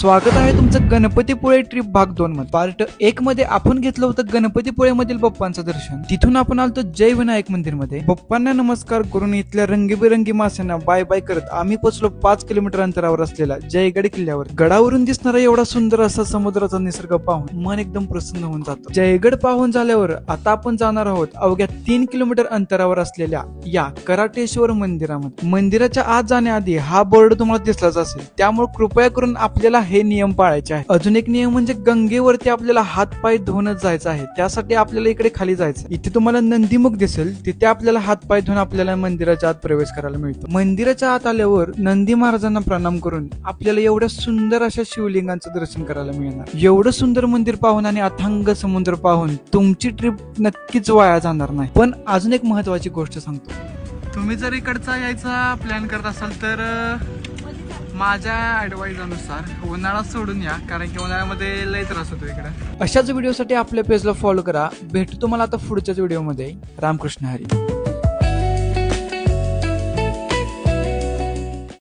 स्वागत आहे तुमचं गणपतीपुळे ट्रिप भाग 2 मध्ये. पार्ट 1 मध्ये आपण घेतलं होतं गणपतीपुळे मधील बाप्पांचं दर्शन. तिथून आपण आलतो जय विनायक मंदिर मध्ये. बाप्पांना नमस्कार करून इथल्या रंगीबेरंगी माशांना बाय बाय करत आम्ही पोहोचलो 5 किलोमीटर अंतरावर असलेला जयगड किल्ल्यावर. गडावरून दिसणारा एवढा सुंदर असा समुद्राचा निसर्ग पाहून मन एकदम प्रसन्न होऊन जातं. जयगड पाहून झाल्यावर आता आपण जाणार आहोत अवघ्या 3 किलोमीटर अंतरावर असलेल्या या कराटेश्वर मंदिरामध्ये. मंदिराच्या आत जाण्याआधी हा बोर्ड तुम्हाला दिसलाच असेल, त्यामुळे कृपया करून आपल्याला हे नियम पाळायचे आहे. अजून एक नियम म्हणजे गंगेवरती आपल्याला हात पाय धुवूनच जायचं आहे. त्यासाठी आपल्याला इकडे खाली जायचं. इथे तुम्हाला नंदीमुख दिसेल, तिथे आपल्याला हात पाय धुवून आपल्याला मंदिराच्या आत प्रवेश करायला मिळतो. मंदिराच्या आत आल्यावर नंदी महाराजांना प्रणाम करून आपल्याला एवढ्या सुंदर अशा शिवलिंगांचं दर्शन करायला मिळणार. एवढं सुंदर मंदिर पाहून आणि अथांग समुद्र पाहून तुमची ट्रिप नक्कीच वाया जाणार नाही. पण अजून एक महत्वाची गोष्ट सांगतो, तुम्ही जर इकडचा यायचा प्लॅन करत असाल तर माझ्या ऍडवाइजनुसार उन्हाळा सोडून या, कारण की उन्हाळ्यामध्ये लय त्रास होतो इकडे. अशाच व्हिडिओसाठी आपल्या पेजला फॉलो करा. भेटू तुम्हाला आता पुढच्याच व्हिडिओमध्ये. रामकृष्ण हरी.